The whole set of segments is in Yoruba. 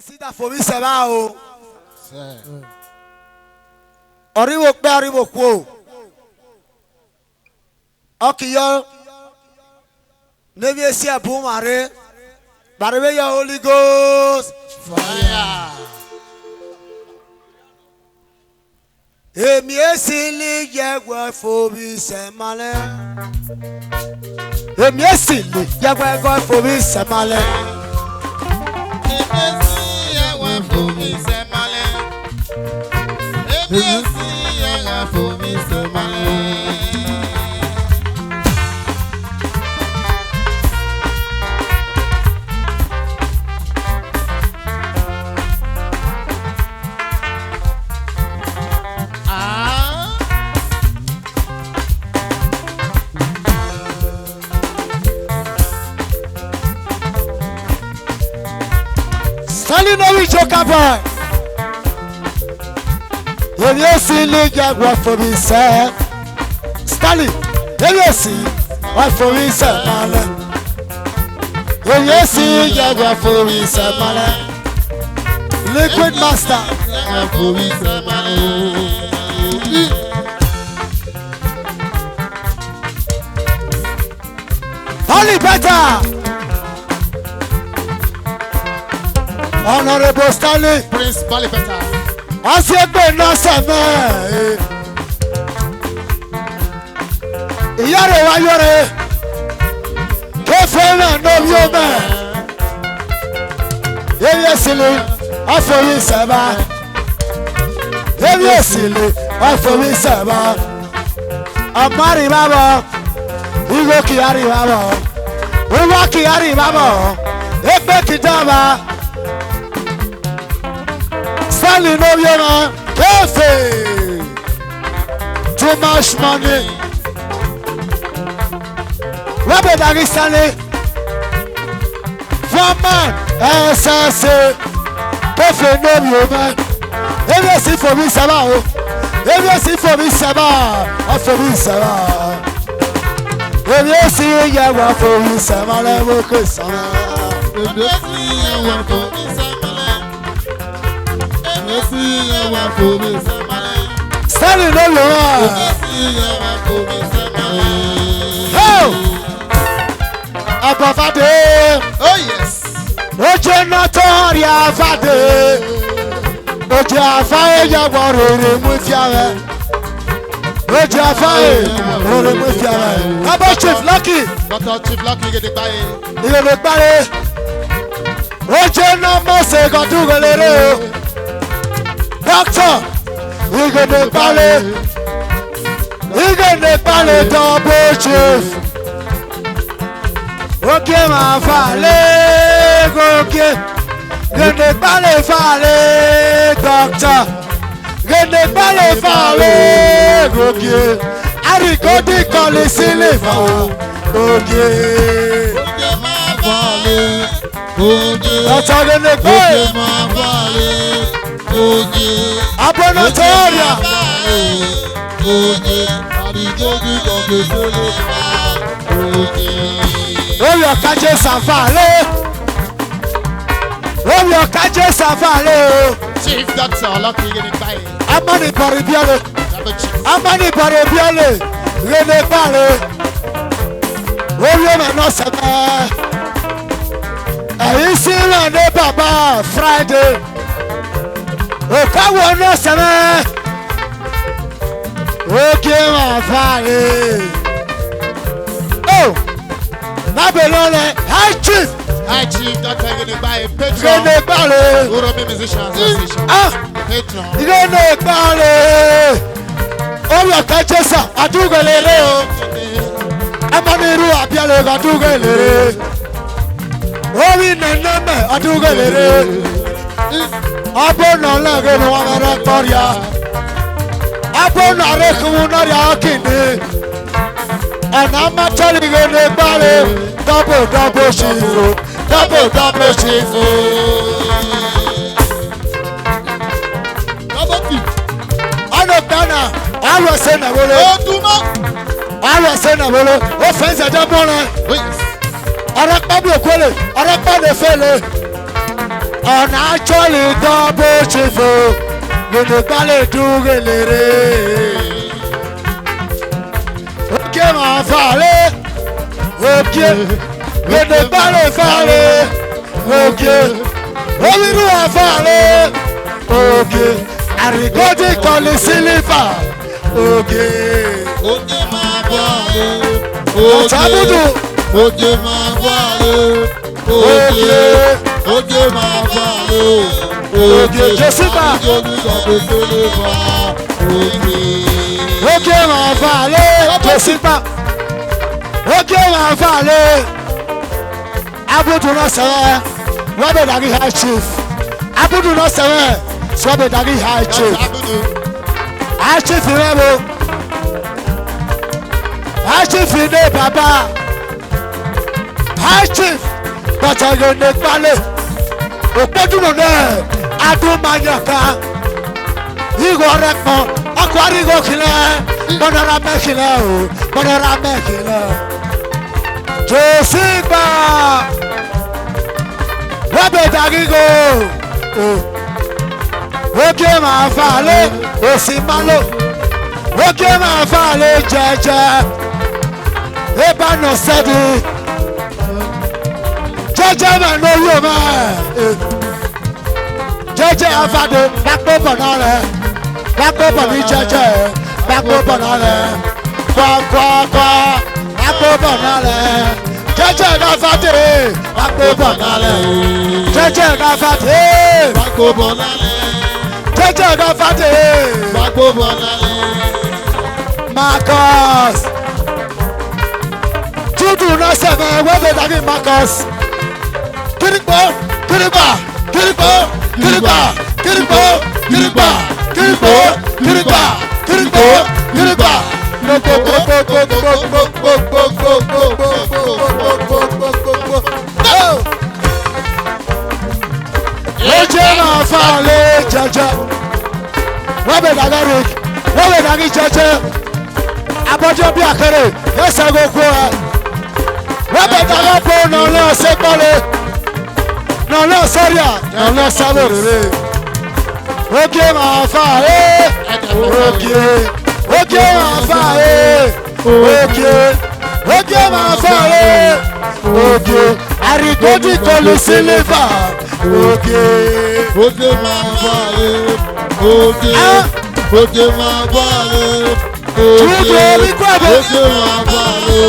Sida for me sebao. Oriwo pe oriwo ku. Okiyo. Nevi esi abu mare. Barebe ya Holy Ghost fire. Emi esili yegwe for me semale. Emi esili yegwe for me semale. Stanley no we joke about. When you see Liga work for me, sir. Stanley, when you see work for me, sir, man. When you see Liga work for me, sir, man. Liquid Master, work for me, sir, man. Holy better. Honorable Stanley, Prince Balipeta. as you be no same. Yare wa yore. Kefena no yome. Yeye sili, afori seba. Yeye sili, afori seba. Amari baba, ugo kiari baba. Ugo kiari baba. Ebe kitaba. Stanley no yona, kefe. Too much money. Robert Agui Stanley. Foreman, SANTO. Kefe no yona. Every see for me saba o. Every see for me saba. For me saba. Every see ya wa for me saba le mo ko saba. Every see ya wa for me saba. Stanley no yona. Abafade. Oh yes. Oje notoria fade. Oje afaye ya worere mu fiare. Oje afaye worere mu fiare. Abo Chief Lucky. Dr. Chief Lucky get the buy. Ile le pare. Oje no mo se go dugelere. Doctor, we go the pare. We go the pare double Chief. Okay, ma fale, okay. Gende pale fale, doctor. Gende pale fale, okay. Ari go di kole silver, okay. Okay, ma fale, okay. Doctor gende pale, okay, ma fale, okay. Abonatoria, okay. Ari go di kole silver, okay. Oyo kaje safale. Oyo kaje safale. Chief Doctor Lucky get the buy. Amani paribiale. Double Chief. Amani paribiale. Rene pare. Oyo me no sebe. Isi la ne baba Friday. Okawo no sebe. Okay ma fare. Oh. Babylone, High Chief. High Chief Doctor get the buy. Patron. Rene pare. Oromi Musicians Association. Patron. Rene pare. Oyo kajesa adugelere o. Amaniru abiale adugelere. Owi neneme adugelere. Abono lege no amara koria. Abono areku no ya kinde. And I'm not telling you anybody. Double shifu. Double shifu. I know Ghana. I was saying a word. I was saying a word. Offense at the morning. Yes. Arakpa bi okole, arakpa de fele. ọ̀nà àjọlì gan bó ṣe fò lòdì gbálẹ̀ dúró lérè. Òkè máa fàlẹ́ òkè lòdì gbálẹ̀ fàlẹ́ òkè omiru àfàlẹ́ òkè àrígọ́dì kọ́lé sílífà òkè. Òkè máa fàlẹ́ Àtàbùdù òkè máa fàlẹ́ òkè òkè máa fàlẹ́ òkè Jésìbà òkè máa fàlẹ́ Jésìbà òkè máa fàlẹ́ abudu náà sẹ́wẹ́ wọ́n bẹ̀ dàgí high chief abudu náà sẹ́wẹ́ wọ́n bẹ̀ dàgí high chief rẹ̀ bò high chief ní bàbá high chief bàtàgé ní gbalẹ̀ òpójúmọ̀ náà adúmáyàká ìgò rẹ̀ pọ̀ ọkọ̀ àrígò kìlẹ̀ bọ́dọ̀rà mẹ́kìlẹ̀ o bọ́dọ̀rà mẹ́kìlẹ̀ Jésìbà wọ́n bẹ̀ dàgígò òkè máa fà lé òsì máa lò òkè máa fà lé jẹ́jẹ́ ìbánu sẹ́di jẹ́jẹ́ máa ń lóyún mẹ́ jẹ́jẹ́ afáde lápò bọ̀ náà rẹ̀ lápò bọ̀ ní jẹ́jẹ́ lápò bọ̀ náà rẹ̀ kọ́kọ́kọ́ lápò bọ̀ náà rẹ̀ jẹ́jẹ́ káfáde lápò bọ̀ náà rẹ̀ jẹ́jẹ́ káfáde lápò bọ̀ náà rẹ̀ jẹ́jẹ́ káfáde lápò bọ̀ náà rẹ̀. Marcus Judu náà sẹ̀mẹ̀ wẹ́bẹ̀ dàbí Marcus kirikpo kirikpa kirikpo kirikpa kirikpo kirikpa kirikpo kirikpa kirikpo kirikpa oje máa fa lé jẹjẹ wẹ́bẹ̀ dàgá rick wẹ́bẹ̀ dàgí jẹjẹ abọ́jọ́ bí àkẹrẹ yẹ́sẹ̀ gbogbo ẹ̀ wẹ́bẹ̀ dàgá bó nàlẹ́ ọ̀sẹ̀ gbọ́lẹ̀ nàlẹ́ sẹ́ríà nàlẹ́ sábẹ̀ rere òkè máa fà é òkè òkè máa fà é òkè òkè máa fà é òkè àrígbódì kọlu sílífà òkè òkè máa fà é òkè òkè máa fà é Judu orí kwẹ́bẹ̀ òkè máa fà é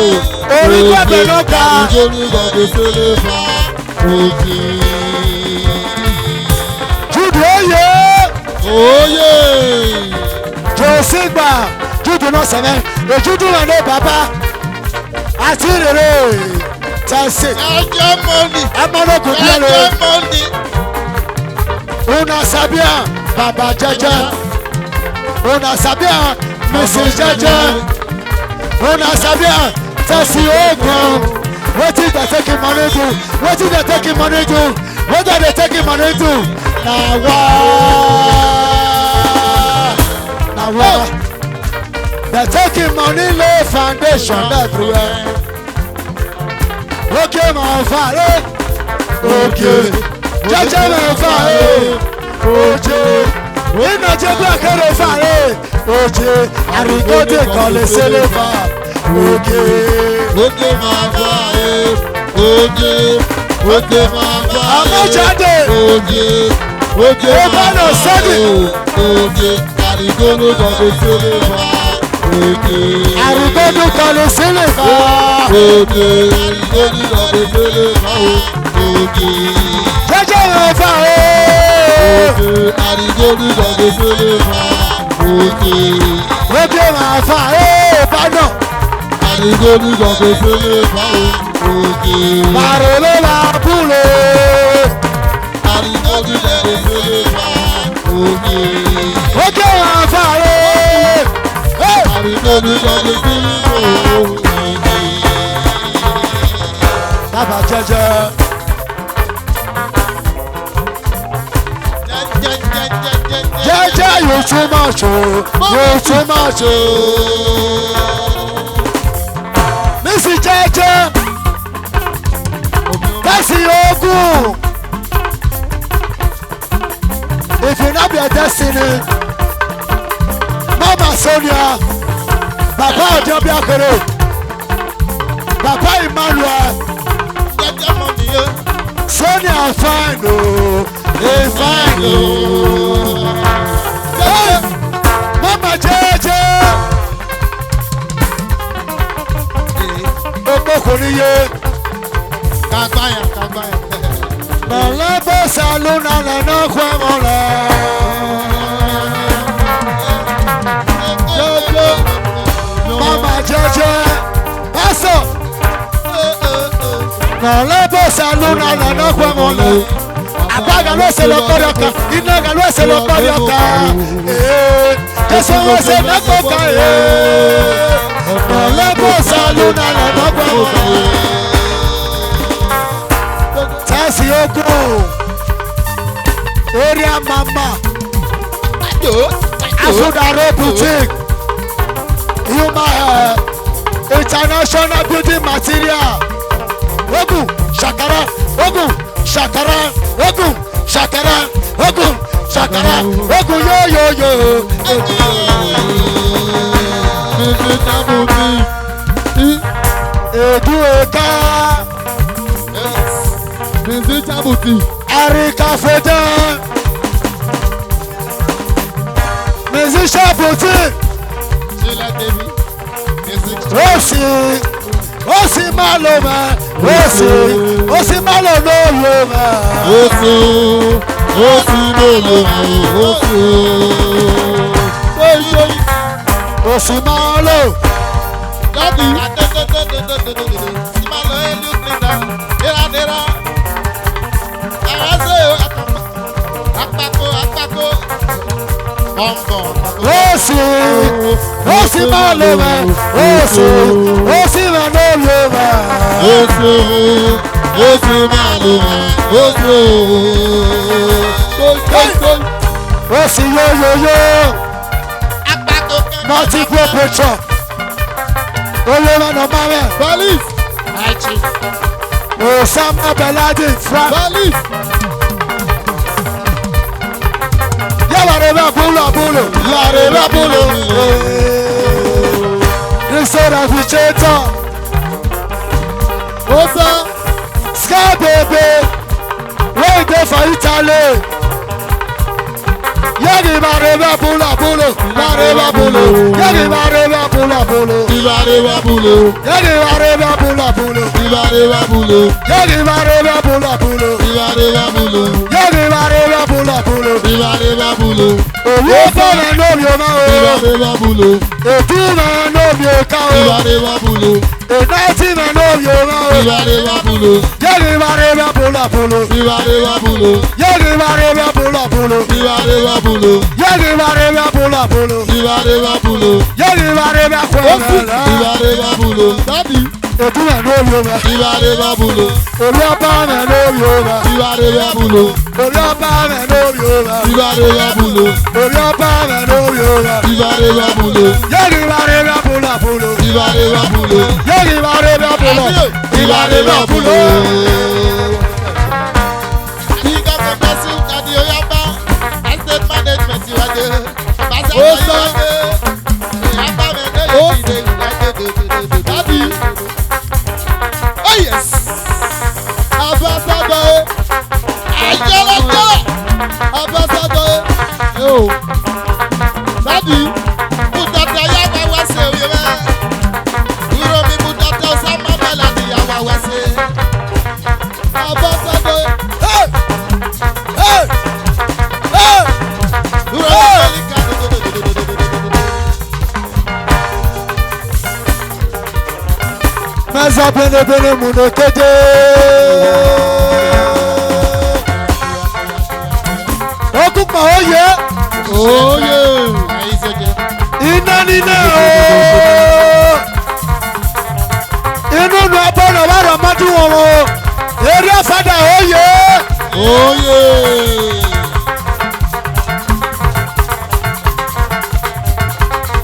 orí kwẹ́bẹ̀ ló ga ìjọba ìgbàgbé sílífà òkè. Judu oyè. Oyè. Jésìbà Judu náà sẹ̀mẹ̀ èjudu rẹ̀ ní bàbá àti rere tẹ̀sí. Ẹjẹ́ mọ́ni. Ẹmọ́lógún bí ẹ̀rọ. Ẹjẹ́ mọ́ni. Una sabia bàbá jẹjẹ. Una sabia Mrs. jẹjẹ. Una sabia tẹ̀sí ogun. Wetin dey take him money do? Wetin dey take him money do? Wetin dey take him money do? Na wa. They taking money lay foundation everywhere. Okay, my father. Okay. Jaja, my father. Okay. We not just black and father. Okay. I go to call a silver. Okay. Òkè máa fà é òkè òkè máa fà é Amójáde. òkè òkè máa Ìbánu fà é sọ́dí. òkè àrígbónú gbàgbé sílífà òkè Àrígbódù call a silver. òkè àrígbónú gbàgbé sílífà òkè Jaja, my father. òkè àrígbónú gbàgbé sílífà òkè Okay, my father. Ìbánu. àrígbónú gbàgbé sílífà òkè. Màrèlé la búlé. Àrígbónú gbàgbé sílífà òkè. Okay, my father. Àrígbónú gbàgbé sílífà òkè. Bàbá jẹjẹ. Jẹjẹ yóò tún máa ṣò. Yóò tún máa ṣò. Mísì jẹjẹ. Bẹ́sì ogun. If you not be a destiny, Mama Sonia, Papa Ojobiakere, Papa Emmanuel, Sonia fine, oh, fine, oh. Mama Jeje, Okokoniye, Kagbaya. Malabo saluna na no kwamole. Mama Jeje, Paso. Malabo saluna na no kwamole. Apaga lo se lo korioka, inaga lo se lo korioka. Jesu lo se lo koka. Malabo saluna na no kwamole. Tasioko, area mama, Asudaro boutique, Yuma international building material, Ogun Shakara, Ogun Shakara, Ogun Shakara, Ogun Shakara, Ogun yo. Edu Eka. Arika Fedan, musician boutique. Osi malo man, Osi malo no yo man. Osi malo. Osi malo man, Osi malo yo man. Osi yo. Multiple picture. Olema no mame. Police. Osama Beladi from Police. Yareba bulo. Instead of Vicheta, Osa. Sky baby, wait there for Italy. Yagi bareba bulo. Yagi bareba bulo. Owó fọ́nà lórí ọmọ o. Ètúmọ̀ lórí ọ̀ka o. Ènáìtìmọ̀ lórí ọmọ o. Yẹ́nì bá rẹ̀ bá bùlọ̀. Yẹ́nì bá rẹ̀ bá bùlọ̀. Yẹ́nì bá rẹ̀ bá bùlọ̀. Yẹ́nì bá rẹ̀ bá kọ́ ètúmọ̀ lórí ọmọ. Olú ọba mẹ́ lórí ọmọ. Olú ọba mẹ́ lórí ọmọ. Olú ọba mẹ́ lórí ọmọ. Yẹ́nì bá rẹ̀ bá bùlọ̀. Yẹ́nì bá rẹ̀ bá bùlọ̀. Oh yes, Ambassador, Ambassador, yo, Daddy, put that yama wase we me, uro mi put that sama melody yama wase, Ambassador, hey, uro mi Meza bene munokete. Okupa oye. Iná nínú o. Inú nu abọ́nà wà rọ̀ mọ́tò wọn o. Eré ọ̀fadà oye.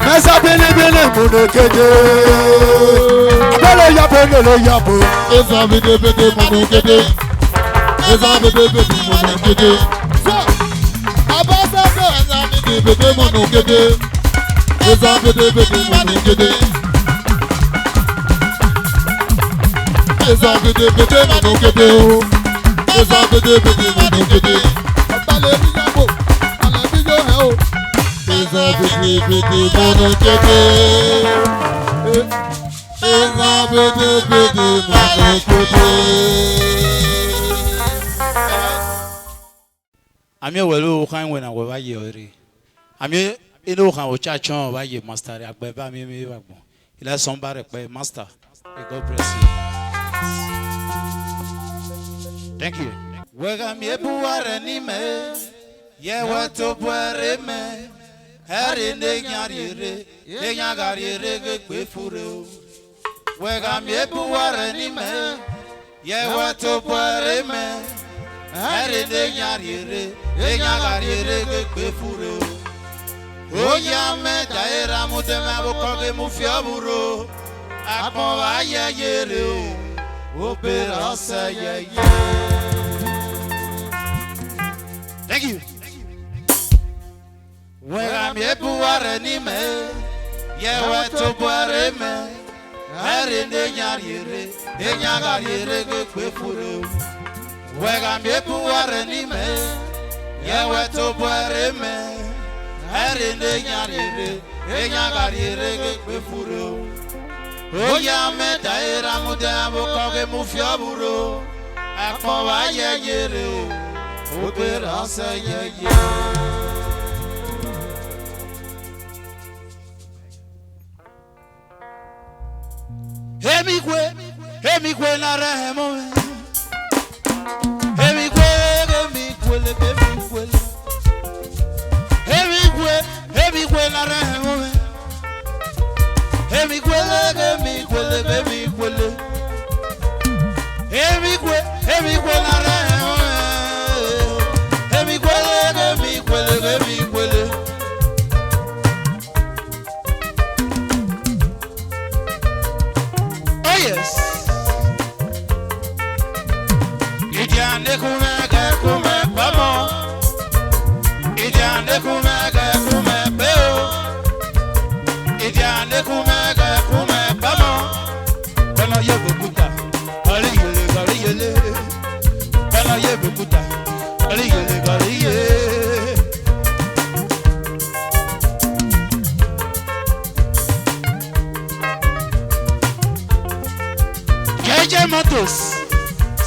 Meza bene munokete. Abẹ́lẹ̀ yabo. Eza bede munokete. So, Abba bede bede monu gede. Eza bede bede monu gede. Eza bede bede monu gede o. Eza bede bede monu gede. Abale mi yabo, ale mi yo he o. Eza bede bede monu gede. Eza bede bede monu gede. Ami welu kan wena we ba ye ore. Ami ino kan o cha chon ba ye master agbe ba mi ba gbon. Ila somebody pe master. God bless you. Thank you. Wega mi ebuare ni me. Ye wato buare me. Hari ne nyarire. Ye nyagarire ge pe fure o. Wega mi ebuare ni me. Ye wato buare me. Hari ne nyarire. Ye nyagarire ge pe fure o. Oya me daera mu de ma bokoge mu fiaburo. Akon wa ye yere o. Opera sa ye ye. Thank you. Wega mi ebuare ni me. Ye wato buare me. Hari ne nyarire. Ye nyagarire ge pe fure o. Wega mi ebuare ni me. Ye wato buare me. Hari ne nyarire. Ye nyagarire ge pe fure o. Oya me daera mu de abokoge mu fiaburo. Akon wa ye yere o. Opera sa ye ye. Hemigwe na rehemo. Hemigwe le hemigwe. Hemigwe na rehemo. Hemigwe le hemigwe na rehemo. Hemigwe le. Oh yes. Idiane kume pamo. Idiane kume peo. Idiane kume pamo. Bana yebe kuta. Ali yele. Bana yebe kuta. Ali yele. Jeje motos.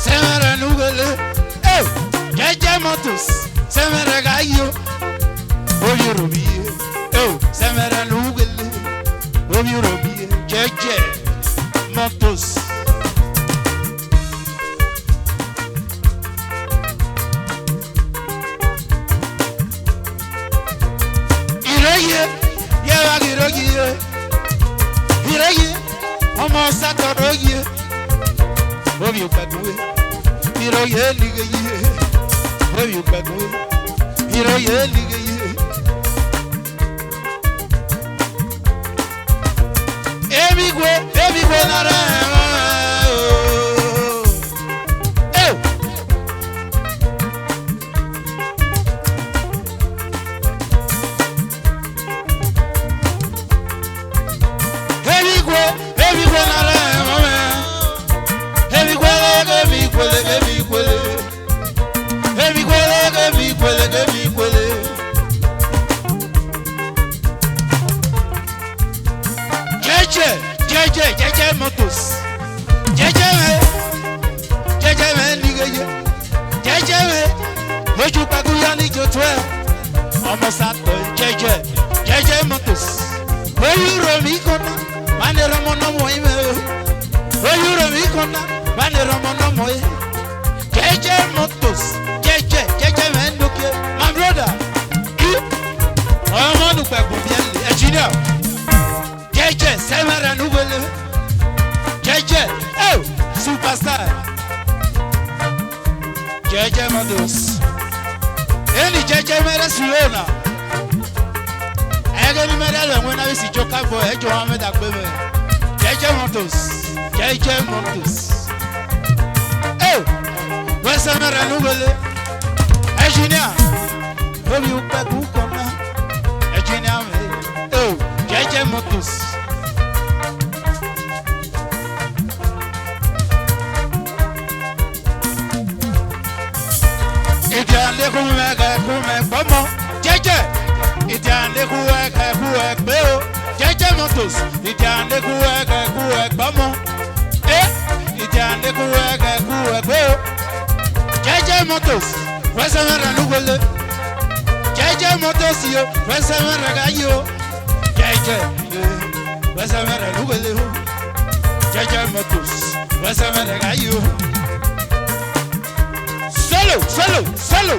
Semere nugele. Eh, jeje motos. Semere gayo. Oye robiye. Eh, semere nugele. Oye robiye. Jeje motos. Ireye, omo satoroye. Obi ukadwe. Iroye ligeye. Obi ukadwe. Iroye ligeye. Emigwe na re. Jeje motos. Jeje me nigeye. Jeje me. Oju paguya ni jotwe. Omo santo jeje motos. Oyuro mi kona. Mane romo no mo ime. Oyuro mi kona. Mane romo no mo. Jeje motos. Jeje me nduke. My brother. Omo nu pe bien engineer. Jeje semara nugele. Jeje, oh, superstar. Jeje motos. Any jeje mere suona. Egeni mere le when I see joka boy, ejo ame da gbe me. Jeje motos. Oh, we semara nugele. Engineer, obi upe ku kona. kume bomo. Jeje. Itiande kuwe beo. Jeje motos. Itiande kuwe bomo. Itiande kuwe beo. Jeje motos. Wesa mera nugole. Jeje motos yo. Wesa mera gayo. Jeje. Wesa mera nugole. Jeje motos. Wesa mera gayo. Solo.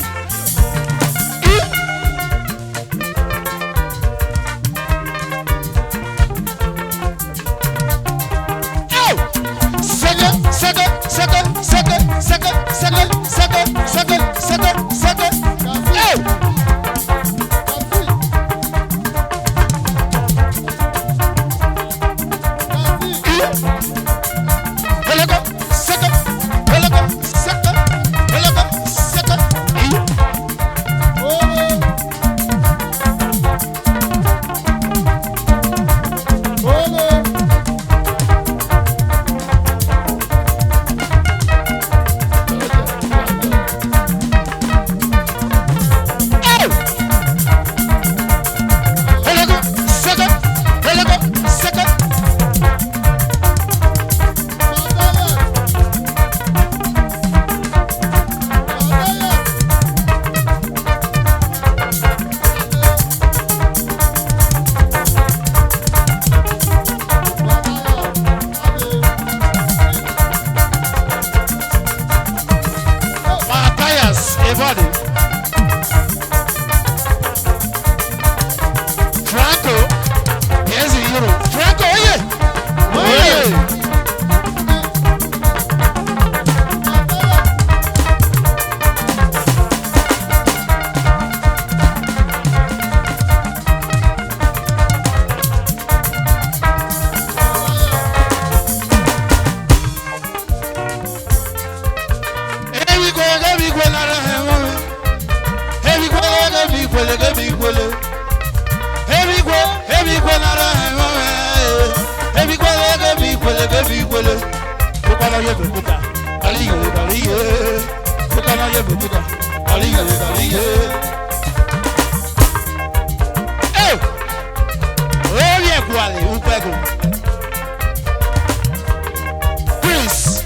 Prince,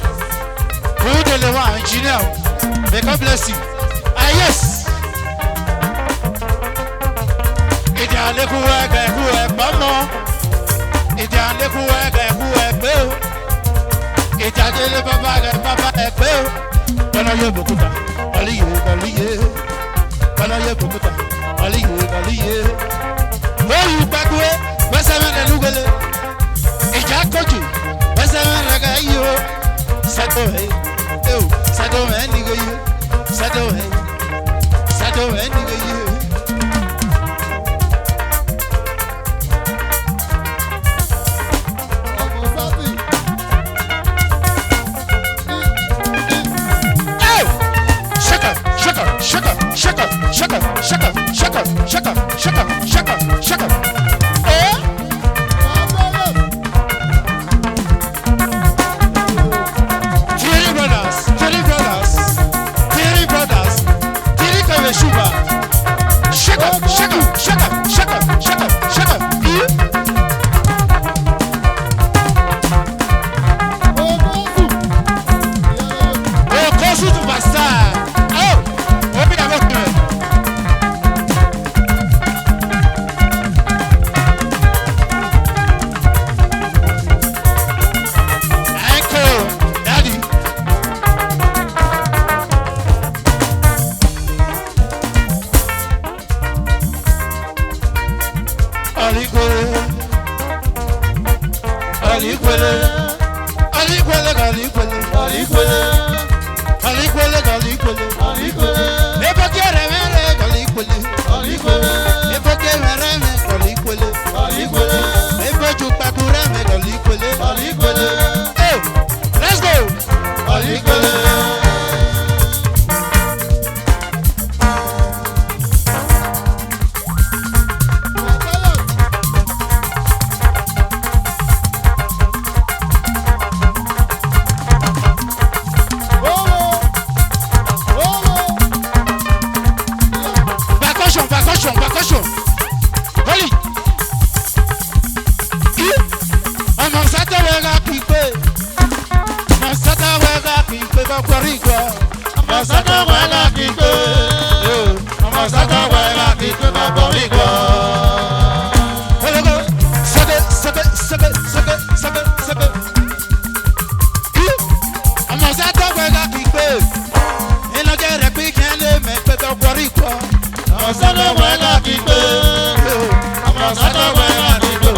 who the one engineer? May God bless you. Ah yes. Itiande kuwe bamo. Itiande kuwe beo. Itiande papa beo. Kana ye bokuta. Aliye. Kana ye bokuta. Aliye. Oyu bagwe, basa mena lugele. Ija koju, basa mena gayo. Sado hey, sado hey nigo you. Sado hey nigo you. Shaka. Thierry brothers, Thierry Kaweshuba. Shaka. Oh, Kosu to Basta. Oh, open your mouth. Let's go. percussion. Holy. Ọmọ sátọ̀ wẹ̀rẹ̀ pípé. Ọmọ sátọ̀ wẹ̀rẹ̀ pípé kọ́kọ́ríkọ́. Ọmọ sátọ̀ wẹ̀rẹ̀ pípé. Ọmọ sátọ̀ wẹ̀rẹ̀ pípé kọ́kọ́ríkọ́. Sẹ́bẹ̀. Ọmọ sátọ̀ wẹ̀rẹ̀ pípé. Ìlọ́jẹ̀ rẹ̀ pín kẹ́lẹ́ mẹ́pẹ́ kọ́kọ́ríkọ́. Ọmọ sátọ̀ wẹ̀rẹ̀ pípé. Ọmọ sátọ̀ wẹ̀rẹ̀ pípé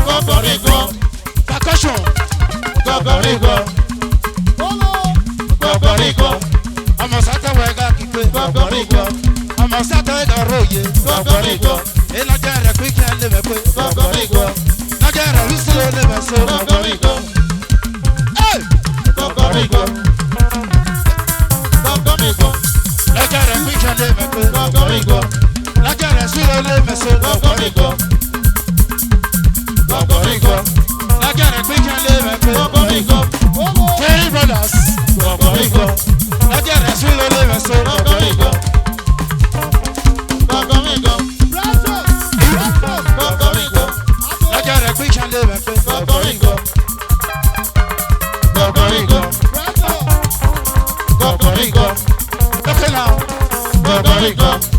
kọ́kọ́ríkọ́. Percussion. Gogorigo. Ọmọ sátọ̀ wẹ̀gà kíkpé. Gogorigo. Ọmọ sátọ̀ ẹ̀gà róye. Gogorigo. Ìlọ́jà rẹ̀ pín kí ẹ lé mẹ́ pé. Gogorigo. Lọ́jà rẹ̀ wíṣí ló lé mẹ́ so. Gogorigo. Gogorigo. Lọ́jà rẹ̀ pín kí ẹ lé mẹ́ pé. Gogorigo. Lọ́jà rẹ̀ sí ló lé mẹ́ so. Gogorigo. Lájàre pé kí n lé rẹ̀ pé Jerry Brothers lájàre sí ló lé rẹ̀ so lájàre pé kí n lé rẹ̀ pé Look it now.